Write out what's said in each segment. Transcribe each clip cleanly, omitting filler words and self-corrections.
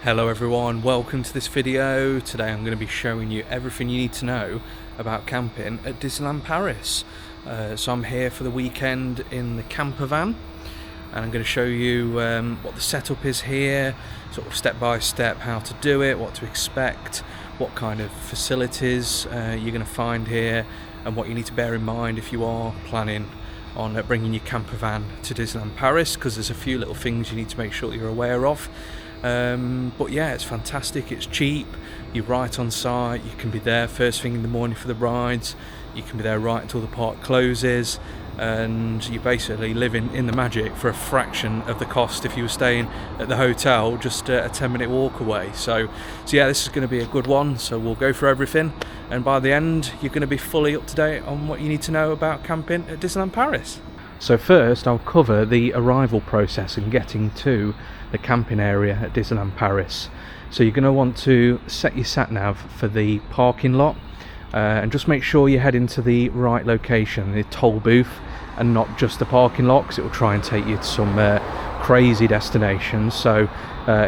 Hello everyone, welcome to this video. Today I'm going to be showing you everything you need to know about camping at Disneyland Paris. So I'm here for the weekend in the Campervan, and I'm going to show you what the setup is here, sort of step by step how to do it, what to expect, what kind of facilities you're going to find here, and what you need to bear in mind if you are planning on bringing your campervan to Disneyland Paris, because there's a few little things you need to make sure that you're aware of. But yeah, it's fantastic, it's cheap, you're right on site, you can be there first thing in the morning for the rides, you can be there right until the park closes, and you basically live in the magic for a fraction of the cost if you were staying at the hotel just a 10-minute walk away. So yeah, this is going to be a good one. So we'll go through everything, and by the end you're going to be fully up to date on what you need to know about camping at Disneyland Paris. So first I'll cover the arrival process and getting to the camping area at Disneyland Paris. So you're going to want to set your sat-nav for the parking lot, and just make sure you head into the right location, the toll booth, and not just the parking lot, because it will try and take you to some crazy destinations. So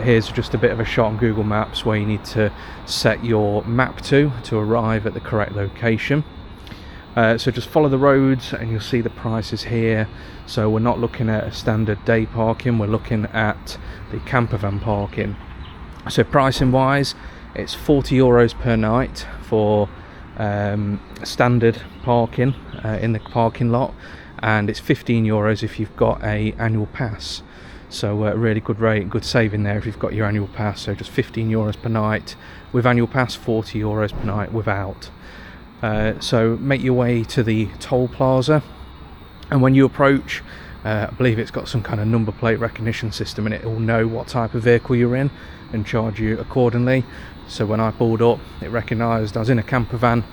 here's just a bit of a shot on Google Maps where you need to set your map to arrive at the correct location. So just follow the roads and you'll see the prices here. So we're not looking at a standard day parking, we're looking at the campervan parking. So pricing wise, it's €40 per night for standard parking in the parking lot, and it's €15 if you've got a annual pass. So a really good rate, good saving there if you've got your annual pass. So just €15 per night with annual pass, €40 per night without. So make your way to the toll plaza, and when you approach, I believe it's got some kind of number plate recognition system, and it will know what type of vehicle you're in and charge you accordingly. So when I pulled up, it recognised I was in a campervan,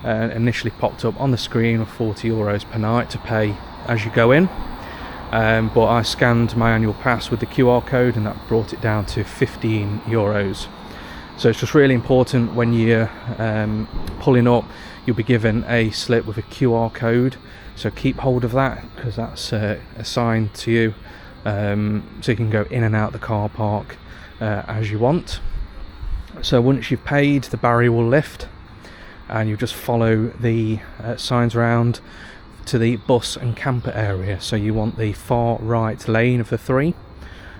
initially popped up on the screen of €40 per night to pay as you go in, but I scanned my annual pass with the QR code and that brought it down to €15. So it's just really important when you're pulling up, you'll be given a slip with a QR code, so keep hold of that, because that's assigned to you, so you can go in and out the car park as you want. So once you've paid, the barrier will lift, and you just follow the signs around to the bus and camper area. So you want the far right lane of the three,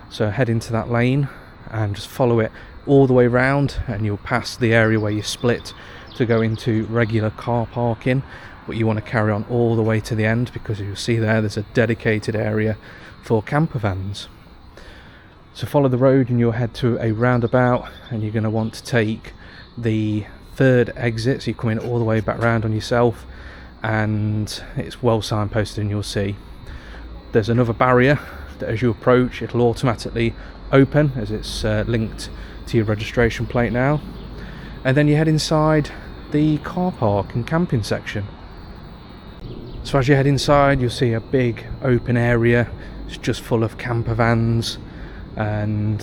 so head into that lane and just follow it all the way round, and you'll pass the area where you split to go into regular car parking, but you want to carry on all the way to the end, because you'll see there's a dedicated area for campervans. So follow the road and you'll head to a roundabout, and you're going to want to take the third exit, so you come in all the way back round on yourself, and it's well signposted, and you'll see there's another barrier that as you approach it'll automatically open as it's linked to your registration plate now, and then you head inside the car park and camping section. So as you head inside, you'll see a big open area. It's just full of campervans, and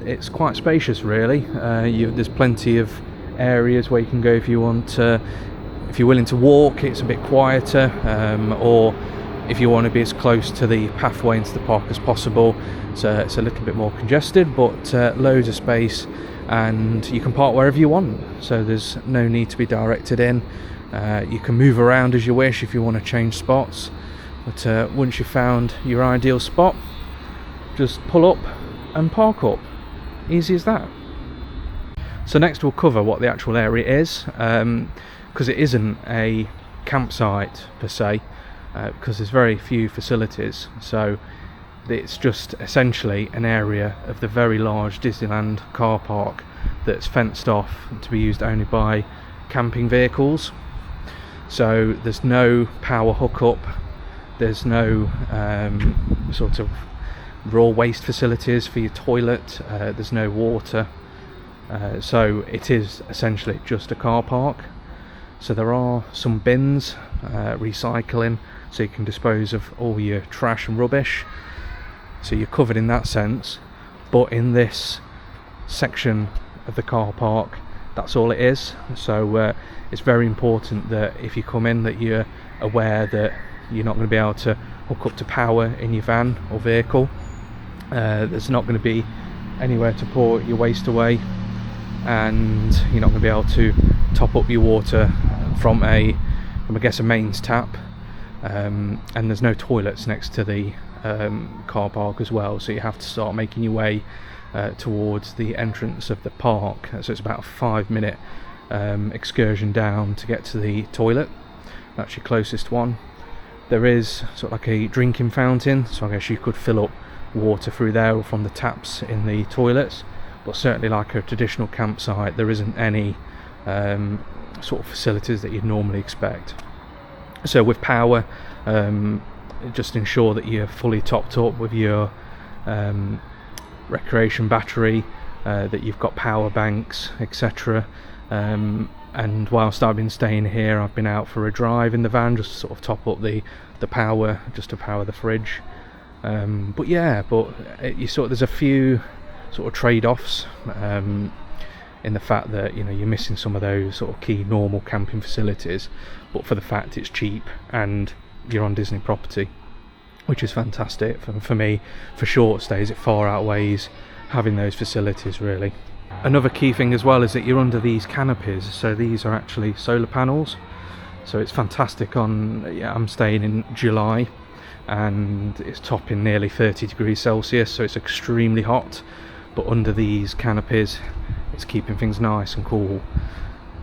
it's quite spacious really. There's plenty of areas where you can go if you want. If you're willing to walk, it's a bit quieter, or if you want to be as close to the pathway into the park as possible, so it's a little bit more congested, but loads of space, and you can park wherever you want, so there's no need to be directed in. You can move around as you wish if you want to change spots, but once you've found your ideal spot, just pull up and park up. Easy as that. So next we'll cover what the actual area is, because it isn't a campsite per se, because there's very few facilities. So it's just essentially an area of the very large Disneyland car park that's fenced off to be used only by camping vehicles. So there's no power hookup, there's no sort of raw waste facilities for your toilet, there's no water, so it is essentially just a car park. So there are some bins, recycling, so you can dispose of all your trash and rubbish, so you're covered in that sense. But in this section of the car park, that's all it is. So it's very important that if you come in, that you're aware that you're not going to be able to hook up to power in your van or vehicle. There's not going to be anywhere to pour your waste away, and you're not going to be able to top up your water from I guess a mains tap, and there's no toilets next to the car park as well, so you have to start making your way towards the entrance of the park. So it's about a 5-minute excursion down to get to the toilet. That's your closest one. There is sort of like a drinking fountain, so I guess you could fill up water through there or from the taps in the toilets, but certainly like a traditional campsite there isn't any sort of facilities that you'd normally expect. So with power, just ensure that you're fully topped up with your recreation battery, that you've got power banks, etc. And whilst I've been staying here, I've been out for a drive in the van just to sort of top up the power, just to power the fridge. But there's a few sort of trade-offs in the fact that you're missing some of those sort of key normal camping facilities, but for the fact it's cheap and you're on Disney property, which is fantastic. For me, for short stays, it far outweighs having those facilities, really. Another key thing as well is that you're under these canopies, so these are actually solar panels, so it's fantastic I'm staying in July and it's topping nearly 30 degrees Celsius, so it's extremely hot, but under these canopies it's keeping things nice and cool.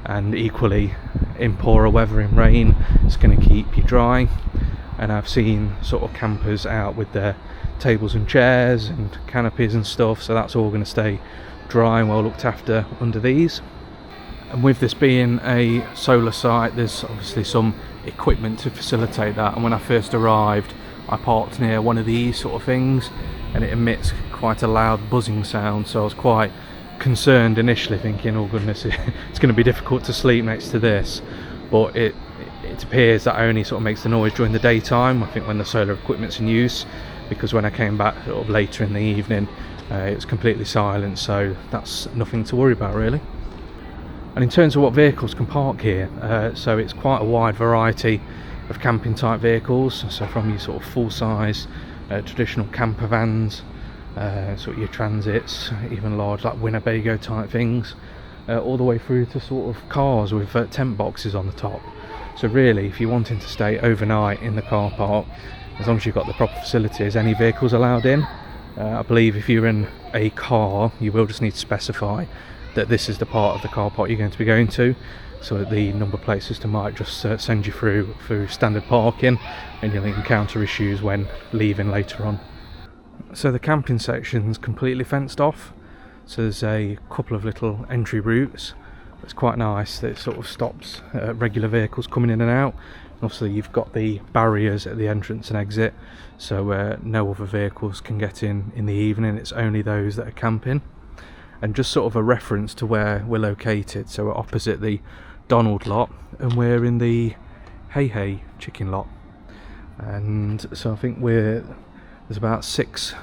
And equally, in poorer weather, in rain, it's going to keep you dry. And I've seen sort of campers out with their tables and chairs and canopies and stuff, so that's all going to stay dry and well looked after under these. And with this being a solar site, there's obviously some equipment to facilitate that, and when I first arrived I parked near one of these sort of things and it emits quite a loud buzzing sound, so I was quite concerned initially, thinking, oh goodness, it's going to be difficult to sleep next to this. But it appears that only sort of makes the noise during the daytime, I think when the solar equipment's in use, because when I came back sort of later in the evening it was completely silent, so that's nothing to worry about really. And in terms of what vehicles can park here, so it's quite a wide variety of camping type vehicles, so from your sort of full size traditional camper vans, sort of your transits, even large like Winnebago type things, all the way through to sort of cars with tent boxes on the top. So really, if you're wanting to stay overnight in the car park, as long as you've got the proper facilities, any vehicles allowed in. I believe if you're in a car, you will just need to specify that this is the part of the car park you're going to be going to, so that the number plate system might just send you through standard parking, and you'll encounter issues when leaving later on. So the camping section's completely fenced off, so there's a couple of little entry routes. It's quite nice that it sort of stops regular vehicles coming in and out. Obviously you've got the barriers at the entrance and exit, so no other vehicles can get in the evening. It's only those that are camping. And just sort of a reference to where we're located, so we're opposite the Donald lot and we're in the Hey chicken lot, and so I think there's about 6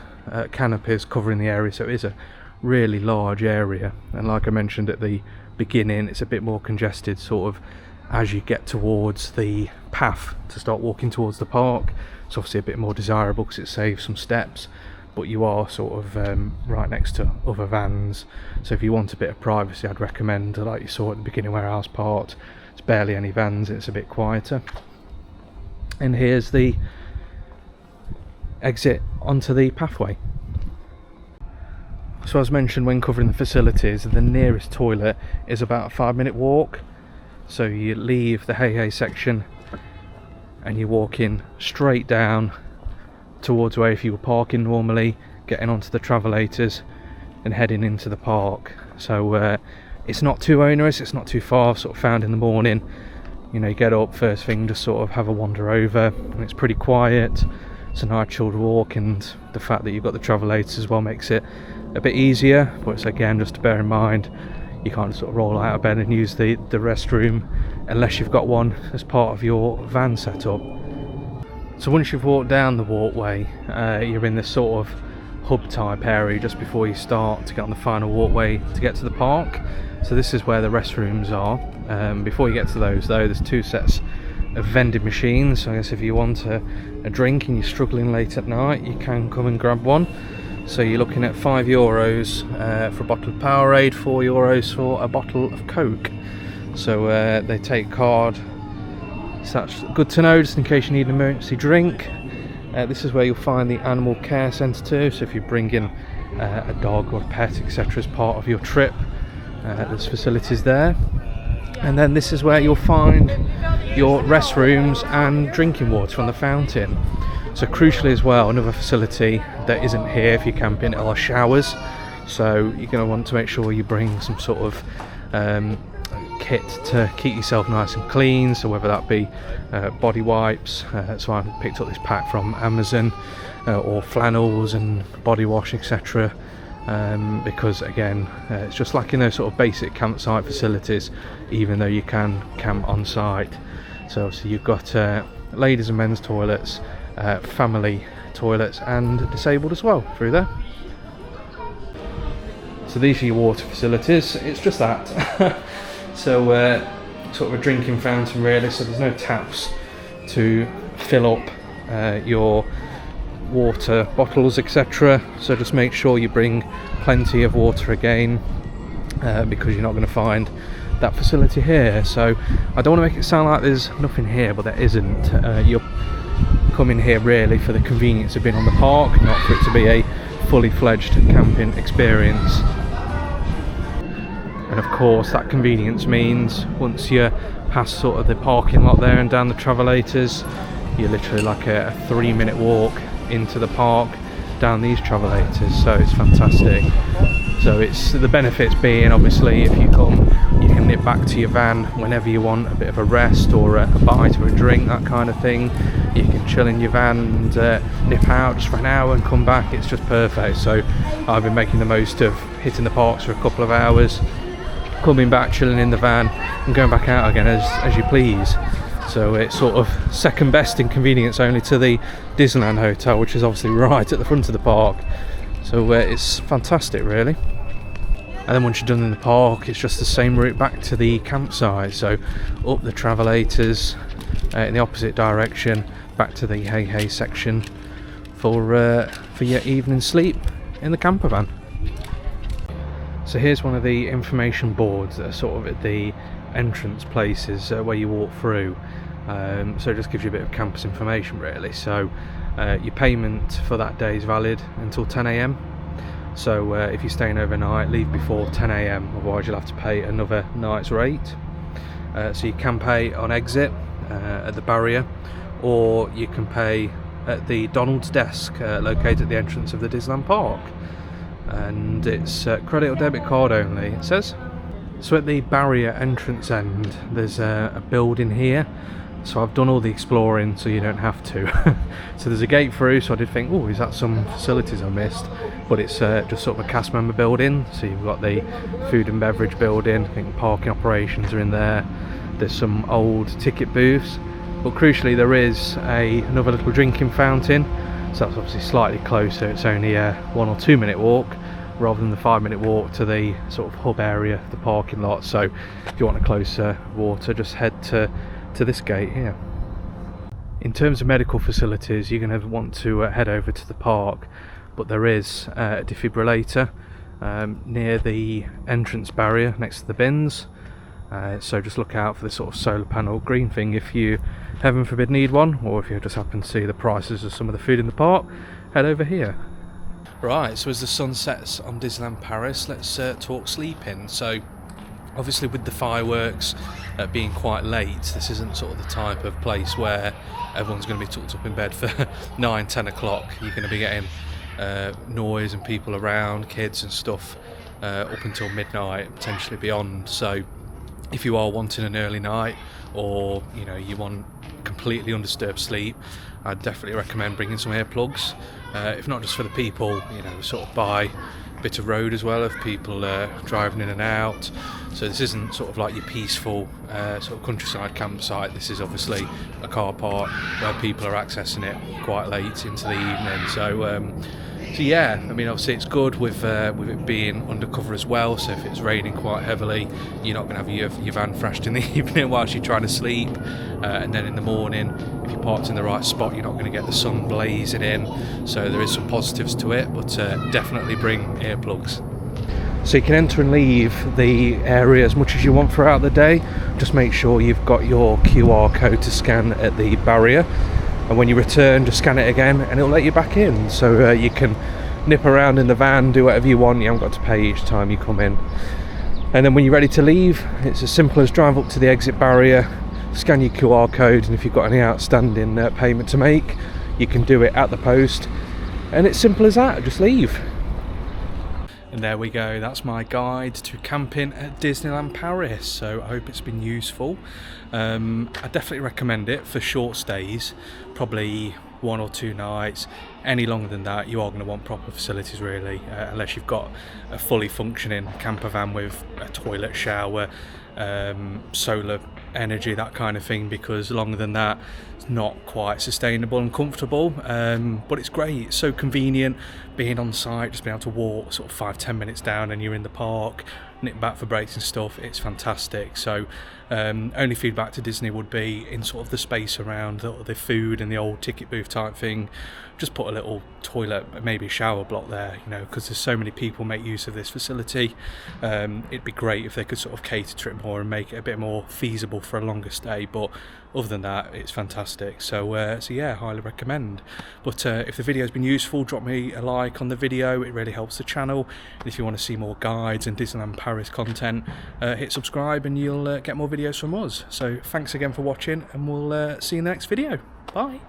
canopies covering the area, so it is a really large area. And like I mentioned at the beginning, it's a bit more congested sort of as you get towards the path to start walking towards the park. It's obviously a bit more desirable because it saves some steps, but you are sort of right next to other vans, so if you want a bit of privacy, I'd recommend, like you saw at the beginning where I was parked, it's barely any vans, it's a bit quieter. And here's the exit onto the pathway. So as mentioned when covering the facilities, the nearest toilet is about a 5-minute walk. So you leave the Hey section and you're walking straight down towards where if you were parking normally, getting onto the travelators and heading into the park. So it's not too onerous, it's not too far. Sort of found in the morning, you get up first thing, just sort of have a wander over, and it's pretty quiet. It's a nice chilled walk, and the fact that you've got the travelators as well makes it a bit easier. But it's again just to bear in mind, you can't sort of roll out of bed and use the restroom unless you've got one as part of your van setup. So once you've walked down the walkway, you're in this sort of hub type area just before you start to get on the final walkway to get to the park. So this is where the restrooms are. Before you get to those though, there's 2 sets of vending machines. So I guess if you want a drink and you're struggling late at night, you can come and grab one. So you're looking at €5 for a bottle of Powerade, €4 for a bottle of Coke. So they take card, so that's good to know, just in case you need an emergency drink. This is where you'll find the animal care centre too, so if you bring in a dog or a pet, etc. as part of your trip, there's facilities there. And then this is where you'll find your restrooms and drinking water from the fountain. So crucially as well, another facility that isn't here if you're camping are showers. So you're going to want to make sure you bring some sort of kit to keep yourself nice and clean, so whether that be body wipes, so I picked up this pack from Amazon, or flannels and body wash, etc. Because again, it's just like in those sort of basic campsite facilities, even though you can camp on site. So obviously you've got ladies and men's toilets, family toilets, and disabled as well through there. So these are your water facilities. It's just that. So sort of a drinking fountain really, so there's no taps to fill up your water bottles, etc. So just make sure you bring plenty of water again, because you're not going to find that facility here. So I don't want to make it sound like there's nothing here, but there isn't. You're coming here really for the convenience of being on the park, not for it to be a fully fledged camping experience. And of course that convenience means once you're past sort of the parking lot there and down the travelators, you're literally like a 3-minute walk into the park down these travelators, so it's fantastic. So it's the benefits being, obviously, if you come, you can nip back to your van whenever you want a bit of a rest or a bite or a drink, that kind of thing. You can chill in your van and nip out just for an hour and come back. It's just perfect. So I've been making the most of hitting the parks for a couple of hours, coming back, chilling in the van, and going back out again as you please. So it's sort of second best in convenience only to the Disneyland Hotel, which is obviously right at the front of the park. So it's fantastic really. And then once you're done in the park, it's just the same route back to the campsite. So up the travelators in the opposite direction, back to the hey section for your evening sleep in the campervan. So here's one of the information boards that are sort of at the entrance places where you walk through. So it just gives you a bit of campus information really. So your payment for that day is valid until 10 AM. So if you're staying overnight, leave before 10 AM, otherwise you'll have to pay another night's rate. So you can pay on exit at the barrier, or you can pay at the Donald's desk located at the entrance of the Disneyland Park. And it's credit or debit card only, it says. So at the barrier entrance end, there's a building here. So I've done all the exploring so you don't have to. So there's a gate through, so I did think, oh, is that some facilities I missed? But it's just sort of a cast member building. So you've got the food and beverage building, I think parking operations are in there. There's some old ticket booths. But crucially there is another little drinking fountain. So that's obviously slightly closer, it's only a 1 or 2 minute walk rather than the 5-minute walk to the sort of hub area, the parking lot. So if you want a closer water, just head to this gate here. In terms of medical facilities, you're going to want to head over to the park, but there is a defibrillator near the entrance barrier next to the bins. So just look out for the sort of solar panel green thing if you, heaven forbid, need one, or if you just happen to see the prices of some of the food in the park, head over here. Right, so as the sun sets on Disneyland Paris, let's talk sleeping. So obviously with the fireworks being quite late, this isn't sort of the type of place where everyone's going to be tucked up in bed for 9-10 o'clock. You're going to be getting noise and people around, kids and stuff, up until midnight, potentially beyond. So if you are wanting an early night, or you want completely undisturbed sleep, I'd definitely recommend bringing some earplugs, if not just for the people sort of by a bit of road as well, of people driving in and out. So this isn't sort of like your peaceful sort of countryside campsite. This is obviously a car park where people are accessing it quite late into the evening. So So yeah, I mean, obviously it's good with it being undercover as well, so if it's raining quite heavily, you're not going to have your van thrashed in the evening whilst you're trying to sleep, and then in the morning, if you're parked in the right spot, you're not going to get the sun blazing in, so there is some positives to it, but definitely bring earplugs. So you can enter and leave the area as much as you want throughout the day. Just make sure you've got your QR code to scan at the barrier, and when you return, just scan it again and it'll let you back in. So you can nip around in the van, do whatever you want. You haven't got to pay each time you come in. And then when you're ready to leave, it's as simple as drive up to the exit barrier, scan your QR code, and if you've got any outstanding payment to make, you can do it at the post, and it's simple as that. Just leave. And there we go, that's my guide to camping at Disneyland Paris. So I hope it's been useful. I definitely recommend it for short stays, probably 1 or 2 nights. Any longer than that, you are going to want proper facilities really, unless you've got a fully functioning camper van with a toilet, shower, solar energy, that kind of thing, because longer than that it's not quite sustainable and comfortable, but it's great. It's so convenient being on site, just being able to walk sort of 5-10 minutes down and you're in the park, nip back for breaks and stuff. It's fantastic. So only feedback to Disney would be in sort of the space around the food and the old ticket booth type thing, just put a little toilet, maybe a shower block there, you know, because there's so many people make use of this facility. It'd be great if they could sort of cater to it more and make it a bit more feasible for a longer stay, but other than that, it's fantastic. So yeah, highly recommend. But if the video's been useful, drop me a like on the video, it really helps the channel. And if you want to see more guides and Disneyland Paris content, hit subscribe and you'll get more videos from us. So thanks again for watching, and we'll see you in the next video. Bye.